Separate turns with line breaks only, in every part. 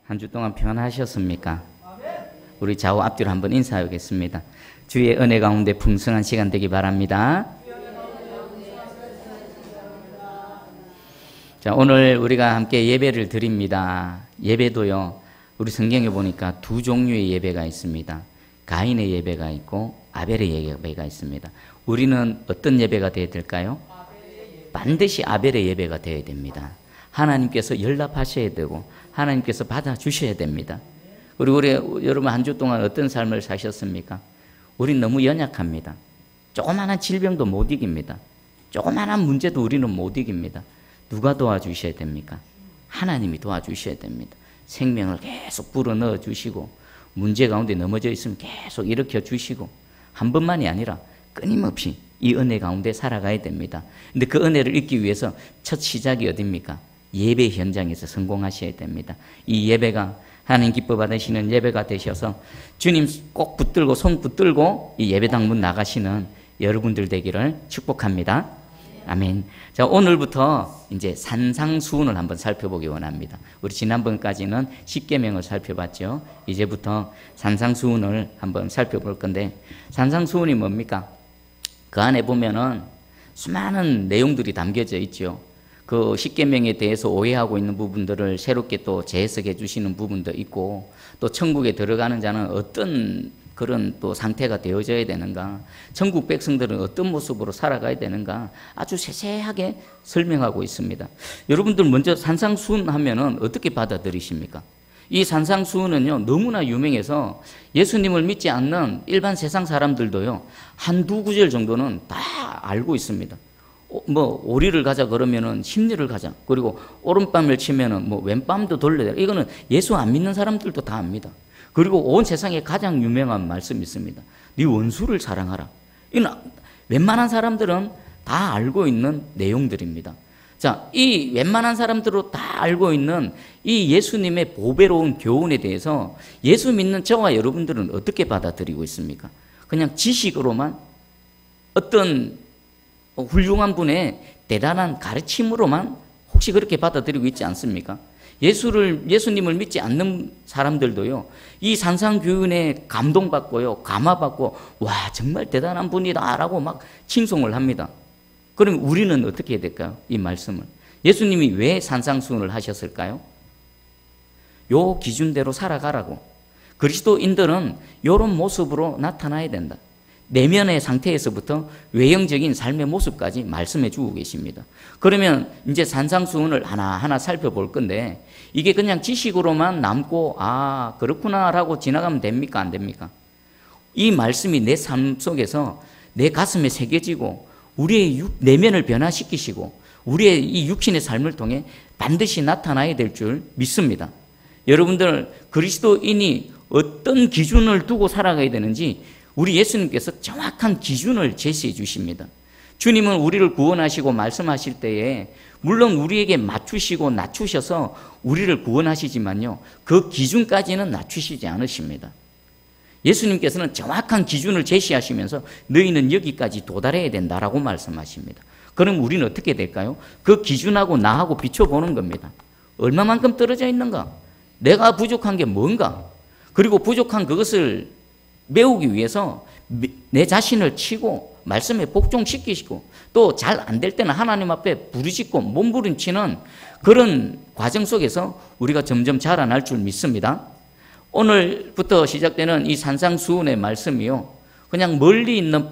한 주 동안 평안하셨습니까? 우리 좌우 앞뒤로 한번 인사하겠습니다. 주의 은혜 가운데 풍성한 시간 되기 바랍니다. 자, 오늘 우리가 함께 예배를 드립니다. 예배도요, 우리 성경에 보니까 두 종류의 예배가 있습니다. 가인의 예배가 있고 아벨의 예배가 있습니다. 우리는 어떤 예배가 되어야 될까요? 반드시 아벨의 예배가 되어야 됩니다. 하나님께서 연락하셔야 되고 하나님께서 받아주셔야 됩니다. 그리고 우리 여러분 한 주 동안 어떤 삶을 사셨습니까? 우린 너무 연약합니다. 조그마한 질병도 못 이깁니다. 조그마한 문제도 우리는 못 이깁니다. 누가 도와주셔야 됩니까? 하나님이 도와주셔야 됩니다. 생명을 계속 불어넣어 주시고 문제 가운데 넘어져 있으면 계속 일으켜 주시고 한 번만이 아니라 끊임없이 이 은혜 가운데 살아가야 됩니다. 근데 그 은혜를 잊기 위해서 첫 시작이 어딥니까? 예배 현장에서 성공하셔야 됩니다. 이 예배가 하나님 기뻐 받으시는 예배가 되셔서 주님 꼭 붙들고 손 붙들고 이 예배당 문 나가시는 여러분들 되기를 축복합니다. 아멘. 자, 오늘부터 이제 산상수훈을 한번 살펴보기 원합니다. 우리 지난번까지는 십계명을 살펴봤죠. 이제부터 산상수훈을 한번 살펴볼 건데, 산상수훈이 뭡니까? 그 안에 보면은 수많은 내용들이 담겨져 있죠. 그 십계명에 대해서 오해하고 있는 부분들을 새롭게 또 재해석해 주시는 부분도 있고, 또 천국에 들어가는 자는 어떤 그런 또 상태가 되어져야 되는가, 천국 백성들은 어떤 모습으로 살아가야 되는가, 아주 세세하게 설명하고 있습니다. 여러분들 먼저 산상수훈 하면은 어떻게 받아들이십니까? 이 산상수훈은요, 너무나 유명해서 예수님을 믿지 않는 일반 세상 사람들도요, 한두 구절 정도는 다 알고 있습니다. 뭐 오리를 가자 그러면은 십리를 가자, 그리고 오른밤을 치면은 뭐 왼밤도 돌려야 돼. 이거는 예수 안 믿는 사람들도 다 압니다. 그리고 온 세상에 가장 유명한 말씀이 있습니다. 네 원수를 사랑하라. 이건 웬만한 사람들은 다 알고 있는 내용들입니다. 자, 이 웬만한 사람들도 다 알고 있는 이 예수님의 보배로운 교훈에 대해서 예수 믿는 저와 여러분들은 어떻게 받아들이고 있습니까? 그냥 지식으로만, 어떤 훌륭한 분의 대단한 가르침으로만 혹시 그렇게 받아들이고 있지 않습니까? 예수님을 믿지 않는 사람들도요, 이 산상교훈에 감동받고요, 감화받고, 와, 정말 대단한 분이다 라고 막 칭송을 합니다. 그럼 우리는 어떻게 해야 될까요? 이 말씀을. 예수님이 왜 산상수훈을 하셨을까요? 요 기준대로 살아가라고. 그리스도인들은 이런 모습으로 나타나야 된다. 내면의 상태에서부터 외형적인 삶의 모습까지 말씀해 주고 계십니다. 그러면 이제 산상수훈을 하나하나 살펴볼 건데, 이게 그냥 지식으로만 남고 아 그렇구나라고 지나가면 됩니까? 안 됩니까? 이 말씀이 내 삶 속에서 내 가슴에 새겨지고 우리의 내면을 변화시키시고 우리의 이 육신의 삶을 통해 반드시 나타나야 될 줄 믿습니다. 여러분들, 그리스도인이 어떤 기준을 두고 살아가야 되는지 우리 예수님께서 정확한 기준을 제시해 주십니다. 주님은 우리를 구원하시고 말씀하실 때에 물론 우리에게 맞추시고 낮추셔서 우리를 구원하시지만요, 그 기준까지는 낮추시지 않으십니다. 예수님께서는 정확한 기준을 제시하시면서 너희는 여기까지 도달해야 된다라고 말씀하십니다. 그럼 우리는 어떻게 될까요? 그 기준하고 나하고 비춰보는 겁니다. 얼마만큼 떨어져 있는가? 내가 부족한 게 뭔가? 그리고 부족한 그것을 메우기 위해서 내 자신을 치고 말씀에 복종시키시고 또 잘 안 될 때는 하나님 앞에 부르짖고 몸부림치는 그런 과정 속에서 우리가 점점 자라날 줄 믿습니다. 오늘부터 시작되는 이 산상수훈의 말씀이요, 그냥 멀리 있는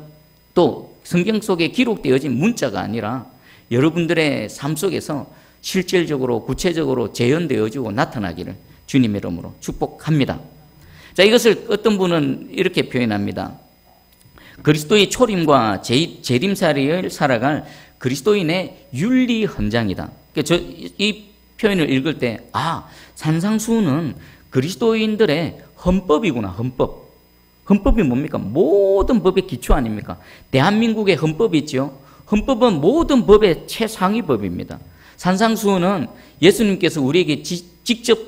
또 성경 속에 기록되어진 문자가 아니라 여러분들의 삶 속에서 실질적으로 구체적으로 재현되어지고 나타나기를 주님의 이름으로 축복합니다. 자, 이것을 어떤 분은 이렇게 표현합니다. 그리스도의 초림과 재림사를 살아갈 그리스도인의 윤리 헌장이다. 이 표현을 읽을 때, 아, 산상수훈은 그리스도인들의 헌법이구나, 헌법. 헌법이 뭡니까? 모든 법의 기초 아닙니까? 대한민국의 헌법이 있죠. 헌법은 모든 법의 최상위 법입니다. 산상수훈은 예수님께서 우리에게 직접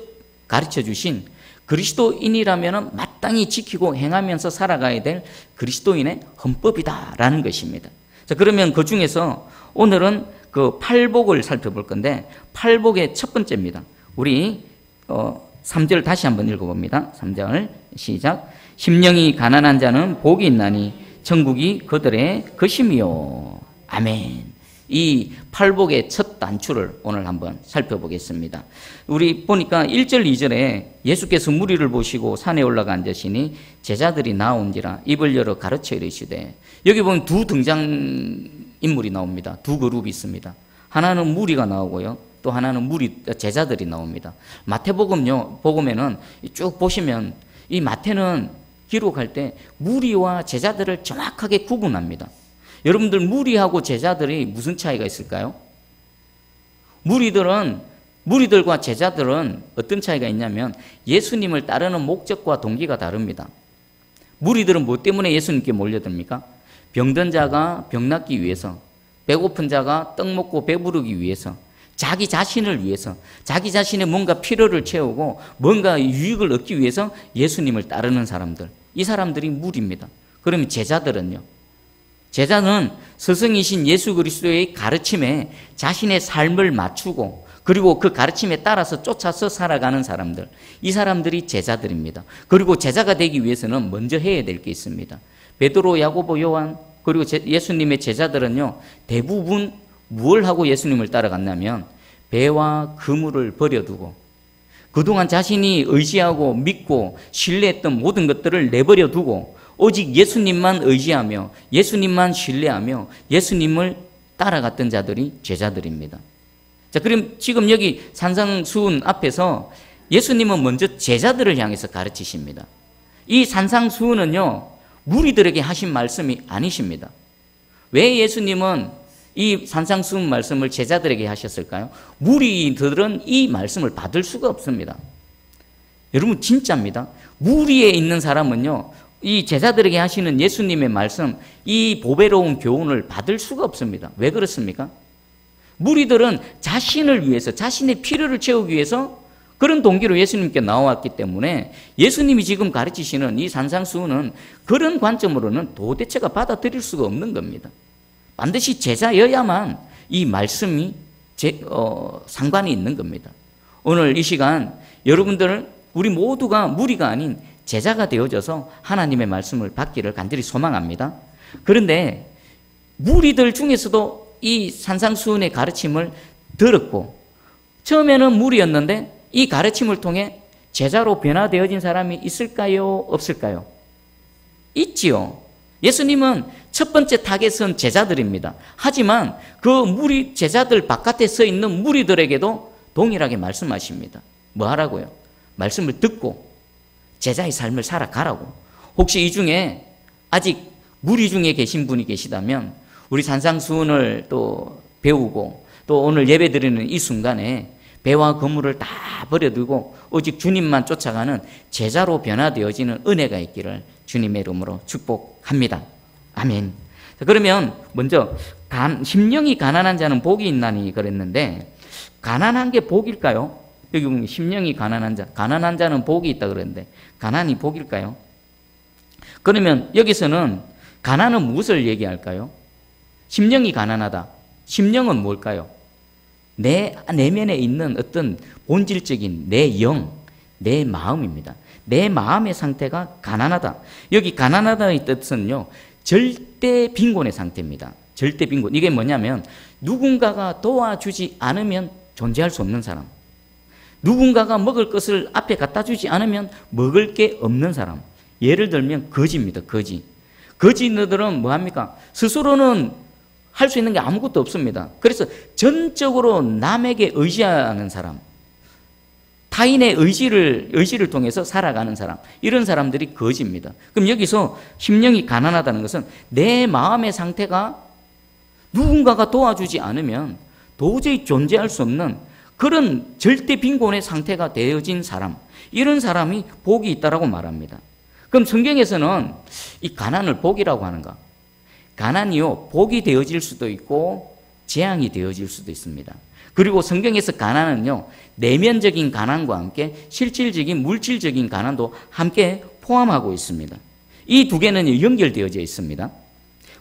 가르쳐 주신 그리스도인이라면 마땅히 지키고 행하면서 살아가야 될 그리스도인의 헌법이다라는 것입니다. 자, 그러면 그 중에서 오늘은 그 팔복을 살펴볼 건데, 팔복의 첫 번째입니다. 우리 3절 다시 한번 읽어봅니다. 3절 시작. 심령이 가난한 자는 복이 있나니 천국이 그들의 것임이요. 아멘. 이 팔복의 첫 단추를 오늘 한번 살펴보겠습니다. 우리 보니까 1절 2절에 예수께서 무리를 보시고 산에 올라가 앉으시니 제자들이 나온지라 입을 열어 가르쳐 이르시되, 여기 보면 두 등장인물이 나옵니다. 두 그룹이 있습니다. 하나는 무리가 나오고요, 또 하나는 제자들이 나옵니다. 마태복음에는 쭉 보시면 이 마태는 기록할 때 무리와 제자들을 정확하게 구분합니다. 여러분들, 무리하고 제자들이 무슨 차이가 있을까요? 무리들과 제자들은 어떤 차이가 있냐면 예수님을 따르는 목적과 동기가 다릅니다. 무리들은 뭐 때문에 예수님께 몰려듭니까? 병든 자가 병 낫기 위해서, 배고픈 자가 떡 먹고 배부르기 위해서, 자기 자신을 위해서, 자기 자신의 뭔가 필요를 채우고 뭔가 유익을 얻기 위해서 예수님을 따르는 사람들, 이 사람들이 무리입니다. 그러면 제자들은요? 제자는 스승이신 예수 그리스도의 가르침에 자신의 삶을 맞추고 그리고 그 가르침에 따라서 쫓아서 살아가는 사람들, 이 사람들이 제자들입니다. 그리고 제자가 되기 위해서는 먼저 해야 될 게 있습니다. 베드로, 야고보, 요한, 그리고 예수님의 제자들은요, 대부분 무엇을 하고 예수님을 따라갔냐면 배와 그물을 버려두고 그동안 자신이 의지하고 믿고 신뢰했던 모든 것들을 내버려 두고 오직 예수님만 의지하며 예수님만 신뢰하며 예수님을 따라갔던 자들이 제자들입니다. 자, 그럼 지금 여기 산상수훈 앞에서 예수님은 먼저 제자들을 향해서 가르치십니다. 이 산상수훈은요, 무리들에게 하신 말씀이 아니십니다. 왜 예수님은 이 산상수훈 말씀을 제자들에게 하셨을까요? 무리들은 이 말씀을 받을 수가 없습니다. 여러분, 진짜입니다. 무리에 있는 사람은요, 이 제자들에게 하시는 예수님의 말씀, 이 보배로운 교훈을 받을 수가 없습니다. 왜 그렇습니까? 무리들은 자신을 위해서, 자신의 필요를 채우기 위해서 그런 동기로 예수님께 나왔기 때문에 예수님이 지금 가르치시는 이 산상수훈은 그런 관점으로는 도대체가 받아들일 수가 없는 겁니다. 반드시 제자여야만 이 말씀이 상관이 있는 겁니다. 오늘 이 시간 여러분들, 우리 모두가 무리가 아닌 제자가 되어져서 하나님의 말씀을 받기를 간절히 소망합니다. 그런데 무리들 중에서도 이 산상수훈의 가르침을 들었고 처음에는 무리였는데 이 가르침을 통해 제자로 변화되어진 사람이 있을까요? 없을까요? 있지요. 예수님은 첫 번째 타겟은 제자들입니다. 하지만 그 무리 제자들 바깥에 서 있는 무리들에게도 동일하게 말씀하십니다. 뭐 하라고요? 말씀을 듣고 제자의 삶을 살아가라고. 혹시 이 중에 아직 무리 중에 계신 분이 계시다면 우리 산상수훈을 또 배우고 또 오늘 예배 드리는 이 순간에 배와 그물을 다 버려두고 오직 주님만 쫓아가는 제자로 변화되어지는 은혜가 있기를 주님의 이름으로 축복합니다. 아멘. 그러면 먼저 심령이 가난한 자는 복이 있나니 그랬는데, 가난한 게 복일까요? 여기 보면 심령이 가난한 자는 복이 있다 그랬는데 가난이 복일까요? 그러면 여기서는 가난은 무엇을 얘기할까요? 심령이 가난하다. 심령은 뭘까요? 내 내면에 있는 어떤 본질적인 내 영, 내 마음입니다. 내 마음의 상태가 가난하다. 여기 가난하다의 뜻은요, 절대 빈곤의 상태입니다. 절대 빈곤. 이게 뭐냐면 누군가가 도와주지 않으면 존재할 수 없는 사람, 누군가가 먹을 것을 앞에 갖다 주지 않으면 먹을 게 없는 사람. 예를 들면 거지입니다. 거지들은 뭐합니까? 스스로는 할 수 있는 게 아무것도 없습니다. 그래서 전적으로 남에게 의지하는 사람, 타인의 의지를 통해서 살아가는 사람, 이런 사람들이 거지입니다. 그럼 여기서 심령이 가난하다는 것은 내 마음의 상태가 누군가가 도와주지 않으면 도저히 존재할 수 없는 그런 절대 빈곤의 상태가 되어진 사람, 이런 사람이 복이 있다라고 말합니다. 그럼 성경에서는 이 가난을 복이라고 하는가? 가난이요, 복이 되어질 수도 있고 재앙이 되어질 수도 있습니다. 그리고 성경에서 가난은요, 내면적인 가난과 함께 실질적인 물질적인 가난도 함께 포함하고 있습니다. 이 두 개는 연결되어져 있습니다.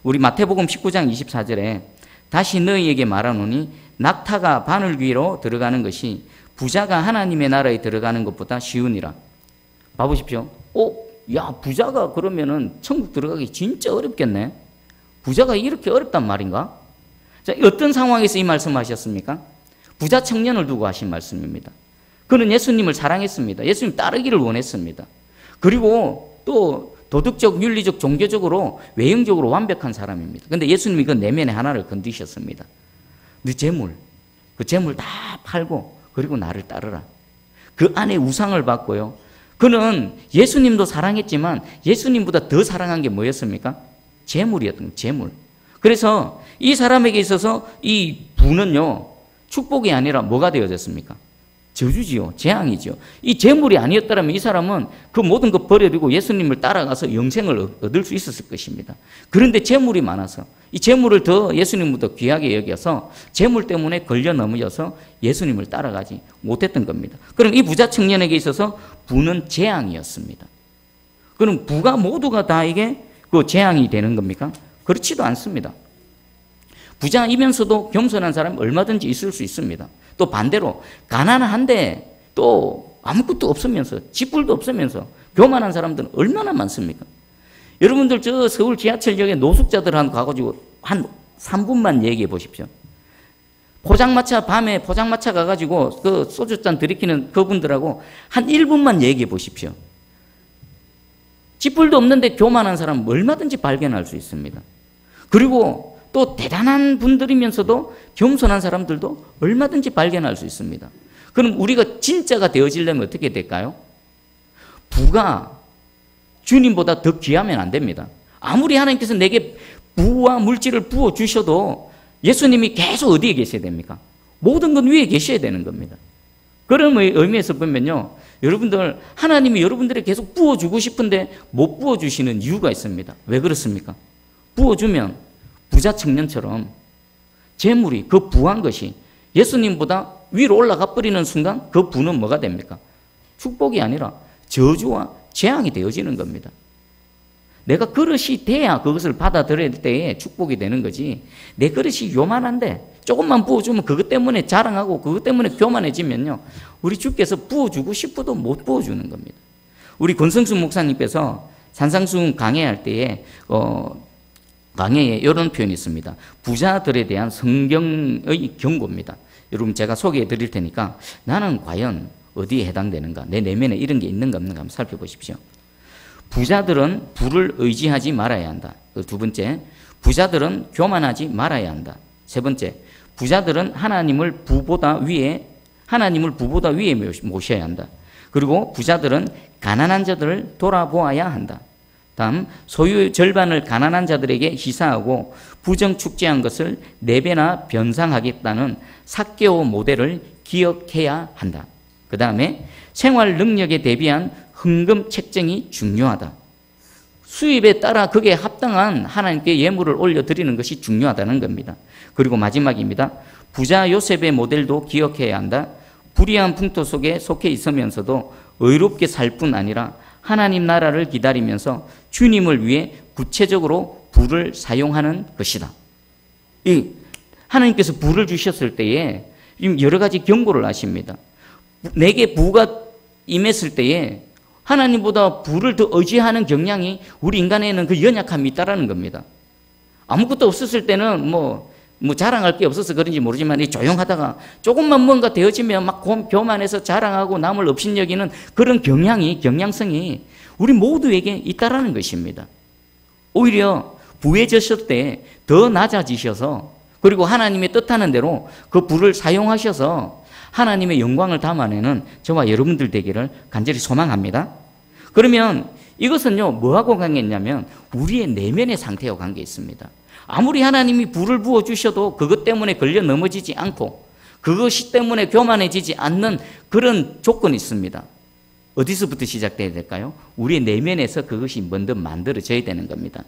우리 마태복음 19장 24절에 다시 너희에게 말하노니 낙타가 바늘 위로 들어가는 것이 부자가 하나님의 나라에 들어가는 것보다 쉬우니라. 봐보십시오. 야, 부자가 그러면은 천국 들어가기 진짜 어렵겠네. 부자가 이렇게 어렵단 말인가? 자, 어떤 상황에서 이 말씀하셨습니까? 부자 청년을 두고 하신 말씀입니다. 그는 예수님을 사랑했습니다. 예수님 따르기를 원했습니다. 그리고 또 도덕적, 윤리적, 종교적으로, 외형적으로 완벽한 사람입니다. 그런데 예수님이 그 내면의 하나를 건드셨습니다. 네 재물, 그 재물 다 팔고 그리고 나를 따르라. 그 안에 우상을 받고요. 그는 예수님도 사랑했지만 예수님보다 더 사랑한 게 뭐였습니까? 재물이었던 거예요. 재물. 그래서 이 사람에게 있어서 이 부는요, 축복이 아니라 뭐가 되어졌습니까? 저주지요. 재앙이죠. 이 재물이 아니었다면 이 사람은 그 모든 것 버려두고 예수님을 따라가서 영생을 얻을 수 있었을 것입니다. 그런데 재물이 많아서 이 재물을 더 예수님보다 귀하게 여겨서 재물 때문에 걸려 넘어져서 예수님을 따라가지 못했던 겁니다. 그럼 이 부자 청년에게 있어서 부는 재앙이었습니다. 그럼 부가 모두가 다 이게 그 재앙이 되는 겁니까? 그렇지도 않습니다. 부자이면서도 겸손한 사람이 얼마든지 있을 수 있습니다. 또 반대로 가난한데 또 아무것도 없으면서 쥐뿔도 없으면서 교만한 사람들은 얼마나 많습니까? 여러분들 저 서울 지하철역에 노숙자들한테 가가지고 한 3분만 얘기해 보십시오. 포장마차 밤에 포장마차 가가지고 그 소주잔 들이키는 그분들하고 한 1분만 얘기해 보십시오. 쥐뿔도 없는데 교만한 사람 얼마든지 발견할 수 있습니다. 그리고 또 대단한 분들이면서도 겸손한 사람들도 얼마든지 발견할 수 있습니다. 그럼 우리가 진짜가 되어지려면 어떻게 될까요? 부가 주님보다 더 귀하면 안 됩니다. 아무리 하나님께서 내게 부와 물질을 부어주셔도 예수님이 계속 어디에 계셔야 됩니까? 모든 건 위에 계셔야 되는 겁니다. 그런 의미에서 보면요, 여러분들 하나님이 여러분들에게 계속 부어주고 싶은데 못 부어주시는 이유가 있습니다. 왜 그렇습니까? 부어주면 부자 청년처럼 재물이 그 부한 것이 예수님보다 위로 올라가 버리는 순간 그 부는 뭐가 됩니까? 축복이 아니라 저주와 재앙이 되어지는 겁니다. 내가 그릇이 돼야 그것을 받아들일 때에 축복이 되는 거지, 내 그릇이 요만한데 조금만 부어주면 그것 때문에 자랑하고 그것 때문에 교만해지면요, 우리 주께서 부어주고 싶어도 못 부어주는 겁니다. 우리 권성수 목사님께서 산상수훈 강해할 때에 강해에 이런 표현이 있습니다. 부자들에 대한 성경의 경고입니다. 여러분 제가 소개해 드릴 테니까 나는 과연 어디에 해당되는가, 내 내면에 이런 게 있는가 없는가 한번 살펴보십시오. 부자들은 부를 의지하지 말아야 한다. 두 번째, 부자들은 교만하지 말아야 한다. 세 번째, 부자들은 하나님을 부보다 위에 모셔야 한다. 그리고 부자들은 가난한 자들을 돌아보아야 한다. 다음, 소유의 절반을 가난한 자들에게 희사하고 부정축제한 것을 4배나 변상하겠다는 삭개오 모델을 기억해야 한다. 그 다음에 생활 능력에 대비한 헌금 책정이 중요하다. 수입에 따라 그게 합당한 하나님께 예물을 올려드리는 것이 중요하다는 겁니다. 그리고 마지막입니다. 부자 요셉의 모델도 기억해야 한다. 불의한 풍토 속에 속해 있으면서도 의롭게 살 뿐 아니라 하나님 나라를 기다리면서 주님을 위해 구체적으로 부를 사용하는 것이다. 하나님께서 부를 주셨을 때에 여러 가지 경고를 하십니다. 내게 부가 임했을 때에 하나님보다 부를 더 의지하는 경향이 우리 인간에는 그 연약함이 있다라는 겁니다. 아무것도 없었을 때는 뭐 자랑할 게 없어서 그런지 모르지만 조용하다가 조금만 뭔가 되어지면 막 교만해서 자랑하고 남을 업신여기는 그런 경향성이 우리 모두에게 있다라는 것입니다. 오히려 부해졌을 때 더 낮아지셔서, 그리고 하나님의 뜻하는 대로 그 부를 사용하셔서 하나님의 영광을 담아내는 저와 여러분들 되기를 간절히 소망합니다. 그러면 이것은요, 뭐하고 관계있냐면 우리의 내면의 상태와 관계 있습니다. 아무리 하나님이 불을 부어주셔도 그것 때문에 걸려 넘어지지 않고 그것이 때문에 교만해지지 않는 그런 조건이 있습니다. 어디서부터 시작돼야 될까요? 우리의 내면에서 그것이 먼저 만들어져야 되는 겁니다.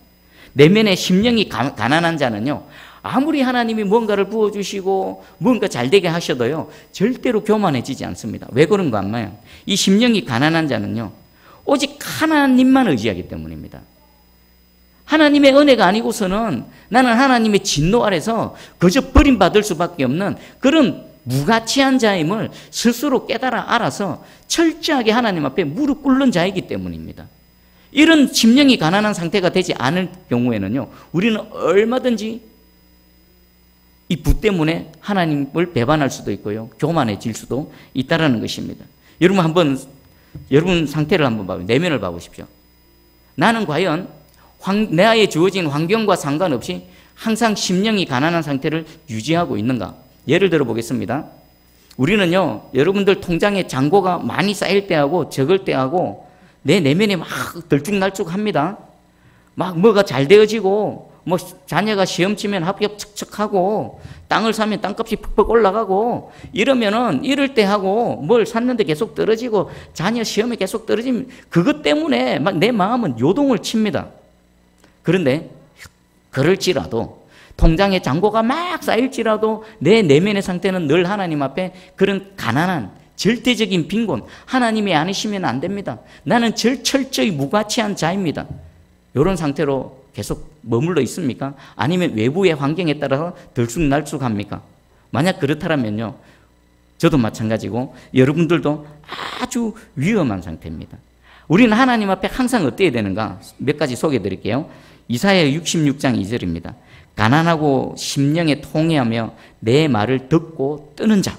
내면의 심령이 가난한 자는요, 아무리 하나님이 뭔가를 부어주시고 뭔가 잘되게 하셔도요, 절대로 교만해지지 않습니다. 왜 그런가 하면 이 심령이 가난한 자는요, 오직 하나님만 의지하기 때문입니다. 하나님의 은혜가 아니고서는 나는 하나님의 진노 아래서 그저 버림받을 수밖에 없는 그런 무가치한 자임을 스스로 깨달아 알아서 철저하게 하나님 앞에 무릎 꿇는 자이기 때문입니다. 이런 심령이 가난한 상태가 되지 않을 경우에는요, 우리는 얼마든지 이 부 때문에 하나님을 배반할 수도 있고요, 교만해질 수도 있다라는 것입니다. 여러분 한번 여러분 상태를 한번 봐보세요. 내면을 봐보십시오. 나는 과연 내에 주어진 환경과 상관없이 항상 심령이 가난한 상태를 유지하고 있는가? 예를 들어 보겠습니다. 우리는요, 여러분들 통장에 잔고가 많이 쌓일 때하고 적을 때하고 내 내면이 막 들쭉날쭉합니다. 막 뭐가 잘 되어지고, 뭐 자녀가 시험 치면 합격 척척하고, 땅을 사면 땅값이 퍽퍽 올라가고, 이러면은 이럴 때 하고 뭘 샀는데 계속 떨어지고 자녀 시험에 계속 떨어지면 그것 때문에 막 내 마음은 요동을 칩니다. 그런데 그럴지라도, 통장에 잔고가 막 쌓일지라도 내 내면의 상태는 늘 하나님 앞에 그런 가난한 절대적인 빈곤, 하나님이 아니시면 안 됩니다. 나는 철저히 무가치한 자입니다. 이런 상태로 계속 머물러 있습니까? 아니면 외부의 환경에 따라서 들쑥날쑥합니까? 만약 그렇다면요, 저도 마찬가지고 여러분들도 아주 위험한 상태입니다. 우리는 하나님 앞에 항상 어때야 되는가? 몇 가지 소개해 드릴게요. 이사야 66장 2절입니다. 가난하고 심령에 통회하며 내 말을 듣고 뜨는 자.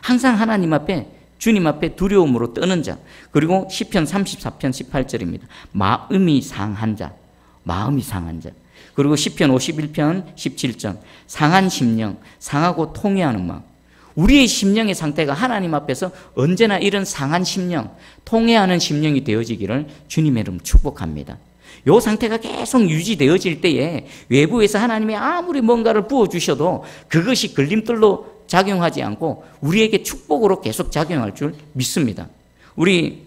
항상 하나님 앞에, 주님 앞에 두려움으로 뜨는 자. 그리고 시편 34편 18절입니다. 마음이 상한 자. 마음이 상한 자. 그리고 시편 51편 17절. 상한 심령, 상하고 통회하는 마음. 우리의 심령의 상태가 하나님 앞에서 언제나 이런 상한 심령, 통회하는 심령이 되어지기를 주님의 이름 축복합니다. 이 상태가 계속 유지되어질 때에 외부에서 하나님이 아무리 뭔가를 부어주셔도 그것이 걸림돌로 작용하지 않고 우리에게 축복으로 계속 작용할 줄 믿습니다. 우리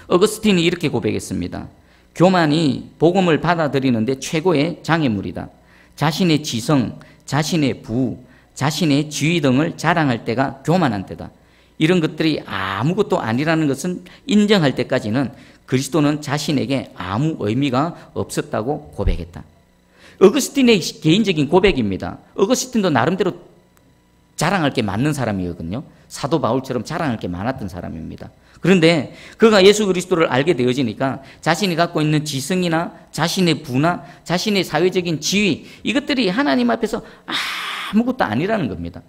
어거스틴이 이렇게 고백했습니다. 교만이 복음을 받아들이는데 최고의 장애물이다. 자신의 지성, 자신의 부, 자신의 지위 등을 자랑할 때가 교만한 때다. 이런 것들이 아무것도 아니라는 것은 인정할 때까지는 그리스도는 자신에게 아무 의미가 없었다고 고백했다. 어거스틴의 개인적인 고백입니다. 어거스틴도 나름대로 자랑할 게 많은 사람이거든요. 사도 바울처럼 자랑할 게 많았던 사람입니다. 그런데 그가 예수 그리스도를 알게 되어지니까 자신이 갖고 있는 지성이나 자신의 부나 자신의 사회적인 지위, 이것들이 하나님 앞에서 아무것도 아니라는 겁니다.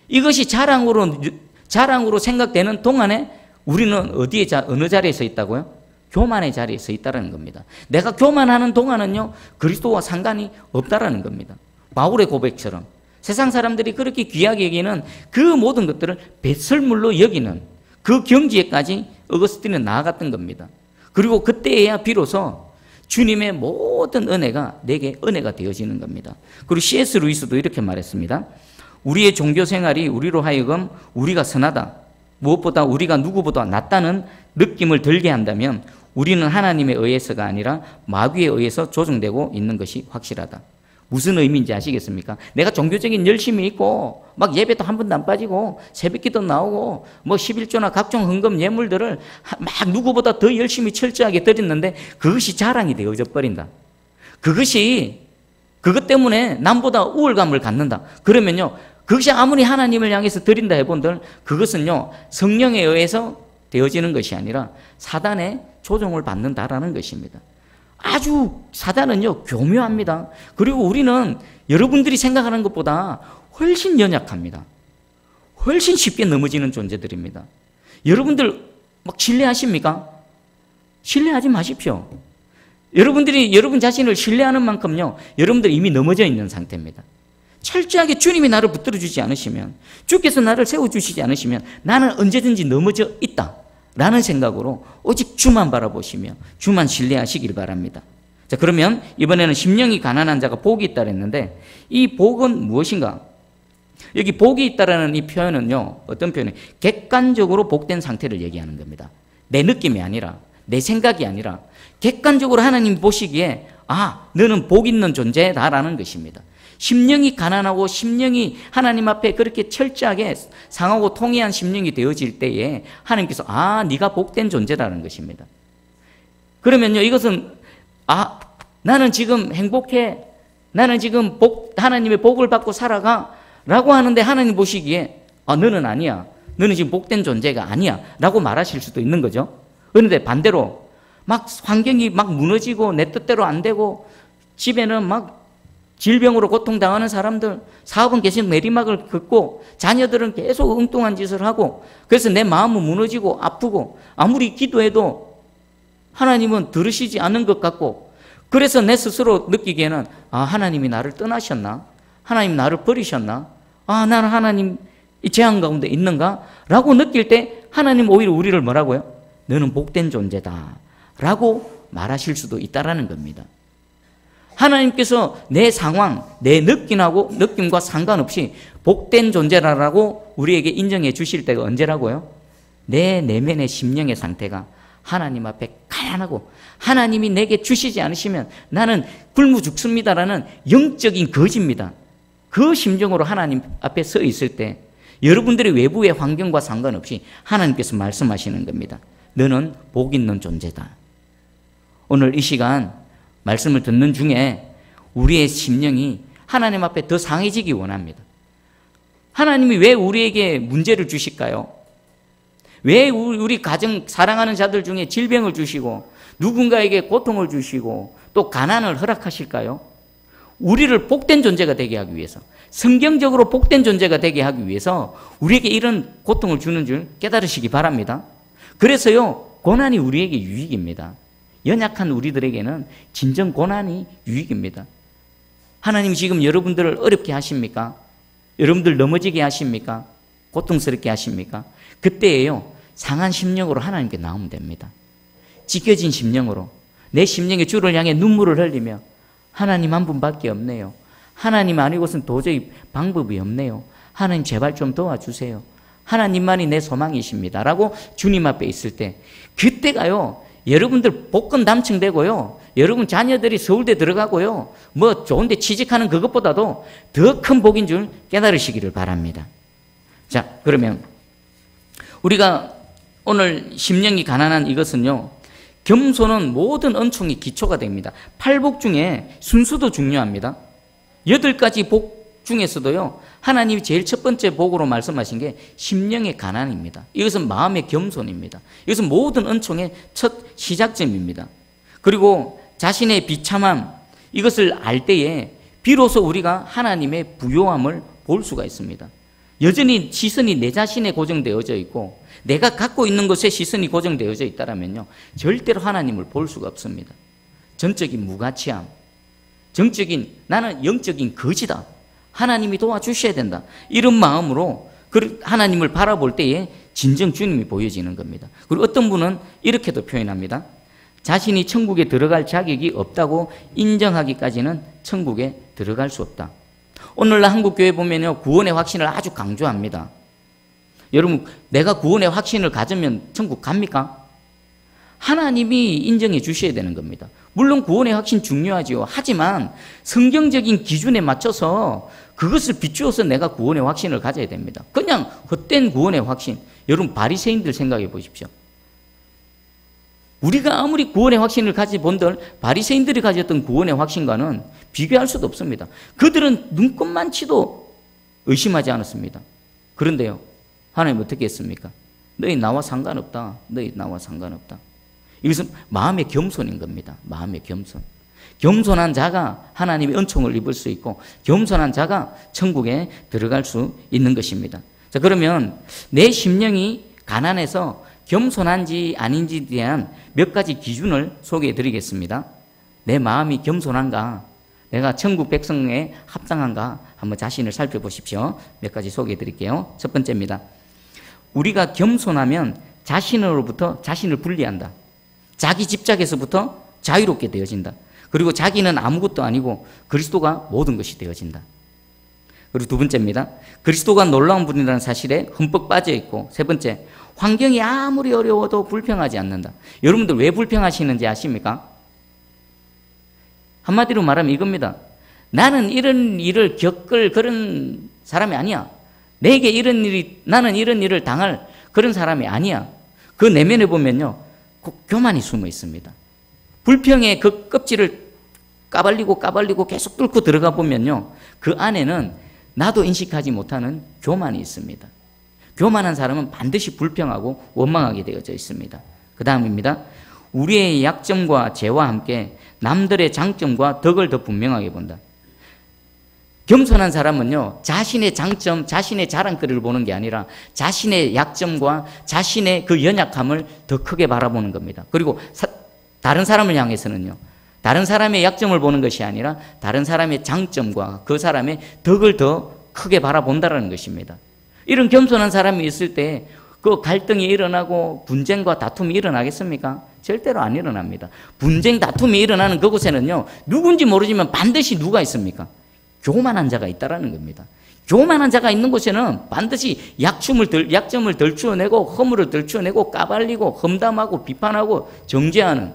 이것이 자랑으로 생각되는 동안에 우리는 어느 자리에 서 있다고요? 교만의 자리에 서 있다는 겁니다. 내가 교만하는 동안은요, 그리스도와 상관이 없다라는 겁니다. 바울의 고백처럼 세상 사람들이 그렇게 귀하게 여기는 그 모든 것들을 배설물로 여기는 그 경지에까지 어거스틴은 나아갔던 겁니다. 그리고 그때에야 비로소 주님의 모든 은혜가 내게 은혜가 되어지는 겁니다. 그리고 C.S. 루이스도 이렇게 말했습니다. 우리의 종교 생활이 우리로 하여금 우리가 선하다, 무엇보다 우리가 누구보다 낫다는 느낌을 들게 한다면 우리는 하나님에 의해서가 아니라 마귀에 의해서 조종되고 있는 것이 확실하다. 무슨 의미인지 아시겠습니까? 내가 종교적인 열심이 있고 막 예배도 한 번도 안 빠지고 새벽기도 나오고 뭐 11조나 각종 헌금 예물들을 막 누구보다 더 열심히 철저하게 드렸는데 그것이 자랑이 되어져 버린다. 그것 때문에 남보다 우월감을 갖는다. 그러면요, 그것이 아무리 하나님을 향해서 드린다 해본들 그것은요, 성령에 의해서 되어지는 것이 아니라 사단의 조종을 받는다라는 것입니다. 아주 사단은요, 교묘합니다. 그리고 우리는 여러분들이 생각하는 것보다 훨씬 연약합니다. 훨씬 쉽게 넘어지는 존재들입니다. 여러분들 막 신뢰하십니까? 신뢰하지 마십시오. 여러분들이 여러분 자신을 신뢰하는 만큼요, 여러분들 이미 넘어져 있는 상태입니다. 철저하게 주님이 나를 붙들어 주지 않으시면, 주께서 나를 세워주시지 않으시면 나는 언제든지 넘어져 있다 라는 생각으로 오직 주만 바라보시며 주만 신뢰하시길 바랍니다. 자, 그러면 이번에는 심령이 가난한 자가 복이 있다 그랬는데 이 복은 무엇인가? 여기 복이 있다라는 이 표현은요, 어떤 표현이에요? 객관적으로 복된 상태를 얘기하는 겁니다. 내 느낌이 아니라, 내 생각이 아니라 객관적으로 하나님이 보시기에 너는 복 있는 존재다라는 것입니다. 심령이 가난하고 심령이 하나님 앞에 그렇게 철저하게 상하고 통회한 심령이 되어질 때에 하나님께서 네가 복된 존재라는 것입니다. 그러면요, 이것은 나는 지금 행복해, 나는 지금 하나님의 복을 받고 살아가 라고 하는데 하나님 보시기에 너는 아니야. 너는 지금 복된 존재가 아니야. 라고 말하실 수도 있는 거죠. 그런데 반대로 막 환경이 막 무너지고 내 뜻대로 안 되고 집에는 막 질병으로 고통당하는 사람들, 사업은 계속 내리막을 긋고 자녀들은 계속 엉뚱한 짓을 하고 그래서 내 마음은 무너지고 아프고 아무리 기도해도 하나님은 들으시지 않는 것 같고 그래서 내 스스로 느끼기에는 하나님이 나를 떠나셨나? 하나님 나를 버리셨나? 나는 하나님 이 재앙 가운데 있는가? 라고 느낄 때 하나님 오히려 우리를 뭐라고요? 너는 복된 존재다 라고 말하실 수도 있다라는 겁니다. 하나님께서 내 상황, 내 느낌과 상관없이 복된 존재라고 우리에게 인정해 주실 때가 언제라고요? 내 내면의 심령의 상태가 하나님 앞에 가난하고 하나님이 내게 주시지 않으시면 나는 굶어 죽습니다라는 영적인 거지입니다. 그 심정으로 하나님 앞에 서 있을 때 여러분들의 외부의 환경과 상관없이 하나님께서 말씀하시는 겁니다. 너는 복 있는 존재다. 오늘 이 시간 말씀을 듣는 중에 우리의 심령이 하나님 앞에 더 상해지기 원합니다. 하나님이 왜 우리에게 문제를 주실까요? 왜 우리 가정 사랑하는 자들 중에 질병을 주시고 누군가에게 고통을 주시고 또 가난을 허락하실까요? 우리를 복된 존재가 되게 하기 위해서, 성경적으로 복된 존재가 되게 하기 위해서 우리에게 이런 고통을 주는 줄 깨달으시기 바랍니다. 그래서요, 고난이 우리에게 유익입니다. 연약한 우리들에게는 진정 고난이 유익입니다. 하나님 지금 여러분들을 어렵게 하십니까? 여러분들 넘어지게 하십니까? 고통스럽게 하십니까? 그때에요, 상한 심령으로 하나님께 나오면 됩니다. 찢겨진 심령으로 내 심령의 주를 향해 눈물을 흘리며 하나님 한 분밖에 없네요. 하나님 아니고선 도저히 방법이 없네요. 하나님 제발 좀 도와주세요. 하나님만이 내 소망이십니다. 라고 주님 앞에 있을 때 그때가요, 여러분들 복권 당첨되고요, 여러분 자녀들이 서울대 들어가고요, 뭐 좋은데 취직하는 그것보다도 더 큰 복인 줄 깨달으시기를 바랍니다. 자, 그러면 우리가 오늘 심령이 가난한 이것은요, 겸손은 모든 은총의 기초가 됩니다. 8복 중에 순수도 중요합니다. 8가지 복 중에서도요, 하나님이 제일 첫 번째 복으로 말씀하신 게 심령의 가난입니다. 이것은 마음의 겸손입니다. 이것은 모든 은총의 첫 시작점입니다. 그리고 자신의 비참함, 이것을 알 때에 비로소 우리가 하나님의 부요함을 볼 수가 있습니다. 여전히 시선이 내 자신에 고정되어져 있고 내가 갖고 있는 것에 시선이 고정되어져 있다면요, 절대로 하나님을 볼 수가 없습니다. 전적인 무가치함, 정적인 나는 영적인 거지다, 하나님이 도와주셔야 된다, 이런 마음으로 하나님을 바라볼 때에 진정 주님이 보여지는 겁니다. 그리고 어떤 분은 이렇게도 표현합니다. 자신이 천국에 들어갈 자격이 없다고 인정하기까지는 천국에 들어갈 수 없다. 오늘날 한국교회 보면요, 구원의 확신을 아주 강조합니다. 여러분, 내가 구원의 확신을 가지면 천국 갑니까? 하나님이 인정해 주셔야 되는 겁니다. 물론 구원의 확신 중요하지요. 하지만 성경적인 기준에 맞춰서 그것을 비추어서 내가 구원의 확신을 가져야 됩니다. 그냥 헛된 구원의 확신, 여러분 바리새인들 생각해 보십시오. 우리가 아무리 구원의 확신을 가져본들 바리새인들이 가졌던 구원의 확신과는 비교할 수도 없습니다. 그들은 눈꼽만 치도 의심하지 않았습니다. 그런데요, 하나님 어떻게 했습니까? 너희 나와 상관없다. 너희 나와 상관없다. 이것은 마음의 겸손인 겁니다. 마음의 겸손. 겸손한 자가 하나님의 은총을 입을 수 있고 겸손한 자가 천국에 들어갈 수 있는 것입니다. 자, 그러면 내 심령이 가난해서 겸손한지 아닌지에 대한 몇 가지 기준을 소개해 드리겠습니다. 내 마음이 겸손한가, 내가 천국 백성에 합당한가 한번 자신을 살펴보십시오. 몇 가지 소개해 드릴게요. 첫 번째입니다. 우리가 겸손하면 자신으로부터 자신을 분리한다. 자기 집착에서부터 자유롭게 되어진다. 그리고 자기는 아무것도 아니고 그리스도가 모든 것이 되어진다. 그리고 두 번째입니다. 그리스도가 놀라운 분이라는 사실에 흠뻑 빠져 있고, 세 번째, 환경이 아무리 어려워도 불평하지 않는다. 여러분들 왜 불평하시는지 아십니까? 한마디로 말하면 이겁니다. 나는 이런 일을 겪을 그런 사람이 아니야. 내게 나는 이런 일을 당할 그런 사람이 아니야. 그 내면에 보면요, 교만이 숨어 있습니다. 불평의 그 껍질을 까발리고 계속 뚫고 들어가 보면요, 그 안에는 나도 인식하지 못하는 교만이 있습니다. 교만한 사람은 반드시 불평하고 원망하게 되어져 있습니다. 그 다음입니다. 우리의 약점과 죄와 함께 남들의 장점과 덕을 더 분명하게 본다. 겸손한 사람은요, 자신의 장점, 자신의 자랑거리를 보는 게 아니라 자신의 약점과 자신의 그 연약함을 더 크게 바라보는 겁니다. 그리고 다른 사람을 향해서는요, 다른 사람의 약점을 보는 것이 아니라 다른 사람의 장점과 그 사람의 덕을 더 크게 바라본다는 것입니다. 이런 겸손한 사람이 있을 때 그 갈등이 일어나고 분쟁과 다툼이 일어나겠습니까? 절대로 안 일어납니다. 분쟁, 다툼이 일어나는 그곳에는요, 누군지 모르지만 반드시 누가 있습니까? 교만한 자가 있다라는 겁니다. 교만한 자가 있는 곳에는 반드시 약점을 덜추어내고 허물을 덜추어내고 까발리고 험담하고 비판하고 정죄하는,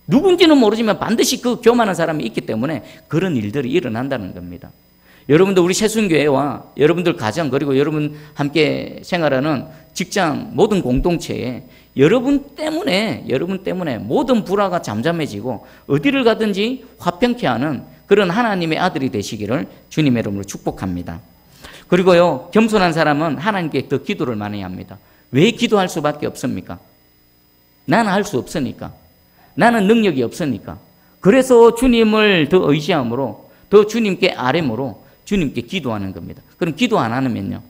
누군지는 모르지만 반드시 그 교만한 사람이 있기 때문에 그런 일들이 일어난다는 겁니다. 여러분들 우리 새순교회와 여러분들 가정 그리고 여러분 함께 생활하는 직장 모든 공동체에 여러분 때문에 모든 불화가 잠잠해지고 어디를 가든지 화평케 하는 그런 하나님의 아들이 되시기를 주님의 이름으로 축복합니다. 그리고요, 겸손한 사람은 하나님께 더 기도를 많이 합니다. 왜 기도할 수밖에 없습니까? 나는 할 수 없으니까. 나는 능력이 없으니까. 그래서 주님을 더 의지함으로, 더 주님께 아뢰므로 주님께 기도하는 겁니다. 그럼 기도 안 하면요,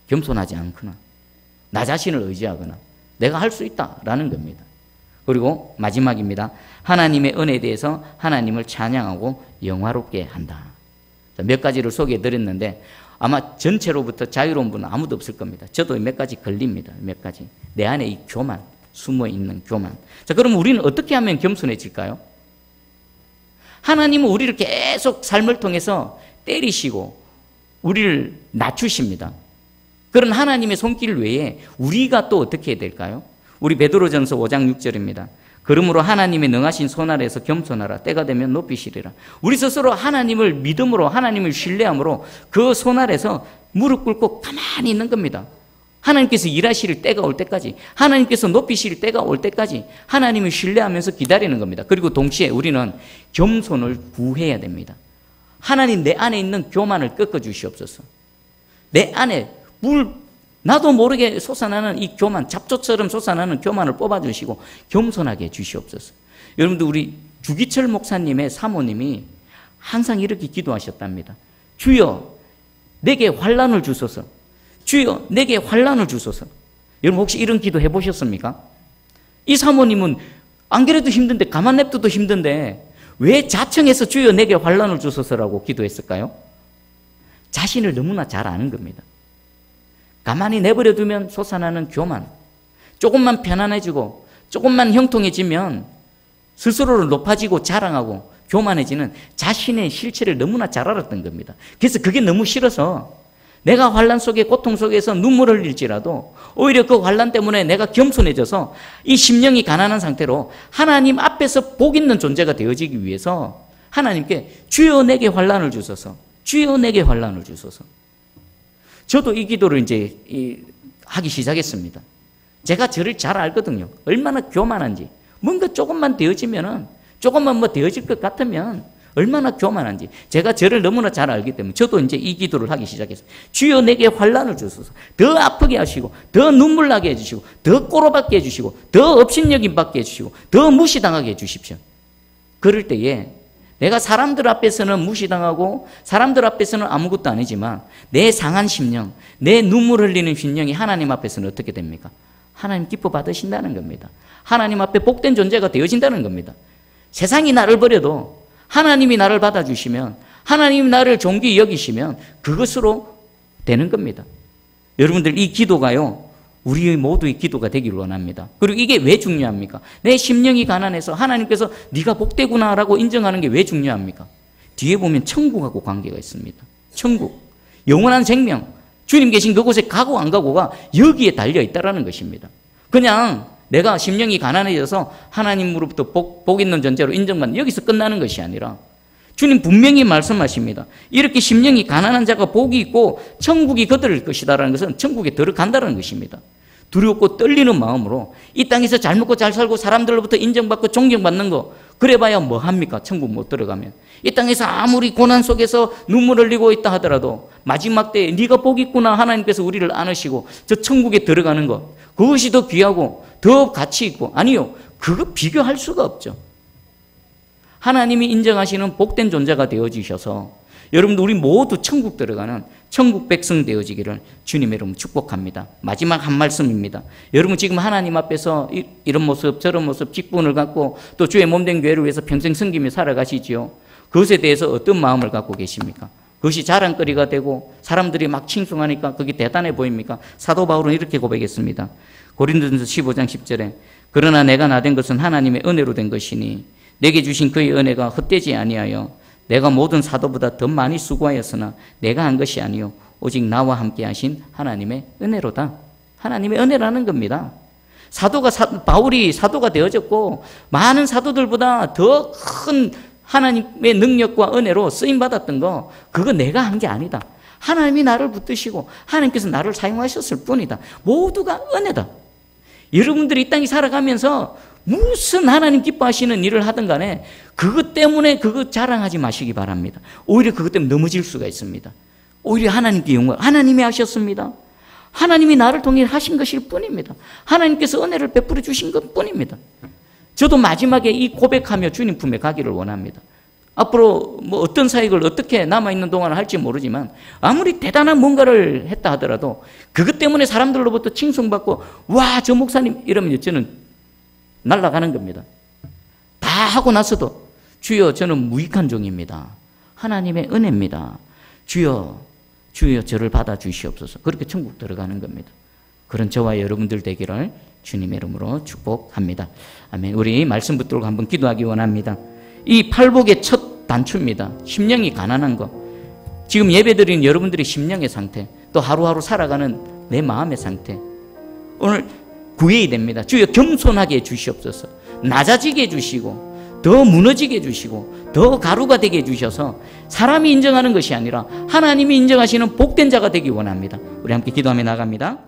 겸손하지 않거나 나 자신을 의지하거나 내가 할 수 있다라는 겁니다. 그리고 마지막입니다. 하나님의 은혜에 대해서 하나님을 찬양하고 영화롭게 한다. 몇 가지를 소개해 드렸는데 아마 전체로부터 자유로운 분은 아무도 없을 겁니다. 저도 몇 가지 걸립니다. 몇 가지. 내 안에 이 교만, 숨어있는 교만. 자, 그럼 우리는 어떻게 하면 겸손해질까요? 하나님은 우리를 계속 삶을 통해서 때리시고 우리를 낮추십니다. 그런 하나님의 손길 외에 우리가 또 어떻게 해야 될까요? 우리 베드로전서 5장 6절입니다. 그러므로 하나님의 능하신 손 아래에서 겸손하라. 때가 되면 높이시리라. 우리 스스로 하나님을 믿음으로, 하나님을 신뢰함으로 그 손 아래에서 무릎 꿇고 가만히 있는 겁니다. 하나님께서 일하실 때가 올 때까지, 하나님께서 높이실 때가 올 때까지 하나님을 신뢰하면서 기다리는 겁니다. 그리고 동시에 우리는 겸손을 구해야 됩니다. 하나님, 내 안에 있는 교만을 꺾어주시옵소서. 내 안에 나도 모르게 솟아나는 이 교만, 잡초처럼 솟아나는 교만을 뽑아주시고 겸손하게 해주시옵소서. 여러분들, 우리 주기철 목사님의 사모님이 항상 이렇게 기도하셨답니다. 주여, 내게 환난을 주소서. 주여, 내게 환난을 주소서. 여러분 혹시 이런 기도 해보셨습니까? 이 사모님은 안 그래도 힘든데, 가만 냅둬도 힘든데 왜 자청해서 주여 내게 환난을 주소서라고 기도했을까요? 자신을 너무나 잘 아는 겁니다. 가만히 내버려두면 솟아나는 교만, 조금만 편안해지고 조금만 형통해지면 스스로를 높아지고 자랑하고 교만해지는 자신의 실체를 너무나 잘 알았던 겁니다. 그래서 그게 너무 싫어서 내가 환난 속에, 고통 속에서 눈물을 흘릴지라도 오히려 그 환난 때문에 내가 겸손해져서 이 심령이 가난한 상태로 하나님 앞에서 복 있는 존재가 되어지기 위해서 하나님께 주여 내게 환난을 주소서, 주여 내게 환난을 주소서. 저도 이 기도를 이제 하기 시작했습니다. 제가 저를 잘 알거든요. 얼마나 교만한지. 뭔가 조금만 되어지면은, 조금만 뭐 되어질 것 같으면 얼마나 교만한지 제가 저를 너무나 잘 알기 때문에 저도 이제 이 기도를 하기 시작했어요. 주여 내게 환난을 주소서. 더 아프게 하시고, 더 눈물 나게 해주시고, 더 꼬로박게 해주시고, 더 업신여김 받게 해주시고, 더 무시당하게 해주십시오. 그럴 때에 내가 사람들 앞에서는 무시당하고 사람들 앞에서는 아무것도 아니지만 내 상한 심령, 내 눈물 흘리는 심령이 하나님 앞에서는 어떻게 됩니까? 하나님 기뻐 받으신다는 겁니다. 하나님 앞에 복된 존재가 되어진다는 겁니다. 세상이 나를 버려도 하나님이 나를 받아주시면, 하나님이 나를 존귀히 여기시면 그것으로 되는 겁니다. 여러분들, 이 기도가요, 우리 모두의 기도가 되기를 원합니다. 그리고 이게 왜 중요합니까? 내 심령이 가난해서 하나님께서 네가 복되구나라고 인정하는 게 왜 중요합니까? 뒤에 보면 천국하고 관계가 있습니다. 천국, 영원한 생명, 주님 계신 그곳에 가고 안 가고가 여기에 달려있다는 것입니다. 그냥 내가 심령이 가난해져서 하나님으로부터 복 있는 존재로 인정받는, 여기서 끝나는 것이 아니라 주님 분명히 말씀하십니다. 이렇게 심령이 가난한 자가 복이 있고 천국이 그들을 것이다라는 것은 천국에 들어간다는 것입니다. 두렵고 떨리는 마음으로 이 땅에서 잘 먹고 잘 살고 사람들로부터 인정받고 존경받는 거, 그래봐야 뭐 합니까? 천국 못 들어가면. 이 땅에서 아무리 고난 속에서 눈물 흘리고 있다 하더라도 마지막 때에 네가 복 있구나, 하나님께서 우리를 안으시고 저 천국에 들어가는 것, 그것이 더 귀하고 더 가치 있고, 아니요, 그거 비교할 수가 없죠. 하나님이 인정하시는 복된 존재가 되어주셔서 여러분들 우리 모두 천국 들어가는 천국 백성 되어지기를 주님의 이름으로 축복합니다. 마지막 한 말씀입니다. 여러분 지금 하나님 앞에서 이런 모습 저런 모습 직분을 갖고 또 주의 몸된 교회를 위해서 평생 섬기며 살아가시지요. 그것에 대해서 어떤 마음을 갖고 계십니까? 그것이 자랑거리가 되고 사람들이 막 칭송하니까 그게 대단해 보입니까? 사도 바울은 이렇게 고백했습니다. 고린도전서 15장 10절에 그러나 내가 나된 것은 하나님의 은혜로 된 것이니 내게 주신 그의 은혜가 헛되지 아니하여 내가 모든 사도보다 더 많이 수고하였으나 내가 한 것이 아니요 오직 나와 함께 하신 하나님의 은혜로다. 하나님의 은혜라는 겁니다. 바울이 사도가 되어졌고 많은 사도들보다 더 큰 하나님의 능력과 은혜로 쓰임받았던 거, 그거 내가 한 게 아니다. 하나님이 나를 붙드시고 하나님께서 나를 사용하셨을 뿐이다. 모두가 은혜다. 여러분들이 이 땅에 살아가면서 무슨 하나님 기뻐하시는 일을 하든 간에 그것 때문에 그거 자랑하지 마시기 바랍니다. 오히려 그것 때문에 넘어질 수가 있습니다. 오히려 하나님께 영광, 하나님이 하셨습니다. 하나님이 나를 통해 하신 것일 뿐입니다. 하나님께서 은혜를 베풀어 주신 것 뿐입니다. 저도 마지막에 이 고백하며 주님 품에 가기를 원합니다. 앞으로 뭐 어떤 사역을 어떻게 남아있는 동안 할지 모르지만 아무리 대단한 뭔가를 했다 하더라도 그것 때문에 사람들로부터 칭송받고 와, 저 목사님 이러면 저는 날아가는 겁니다. 다 하고 나서도 주여 저는 무익한 종입니다. 하나님의 은혜입니다. 주여 저를 받아주시옵소서. 그렇게 천국 들어가는 겁니다. 그런 저와 여러분들 되기를 주님의 이름으로 축복합니다. 아멘. 우리 말씀 붙들고 한번 기도하기 원합니다. 이 팔복의 첫 단추입니다. 심령이 가난한 것. 지금 예배드리는 여러분들의 심령의 상태, 또 하루하루 살아가는 내 마음의 상태, 오늘 구해야 됩니다. 주여 겸손하게 해주시옵소서. 낮아지게 해주시고 더 무너지게 해주시고 더 가루가 되게 해주셔서 사람이 인정하는 것이 아니라 하나님이 인정하시는 복된 자가 되기 원합니다. 우리 함께 기도하며 나갑니다.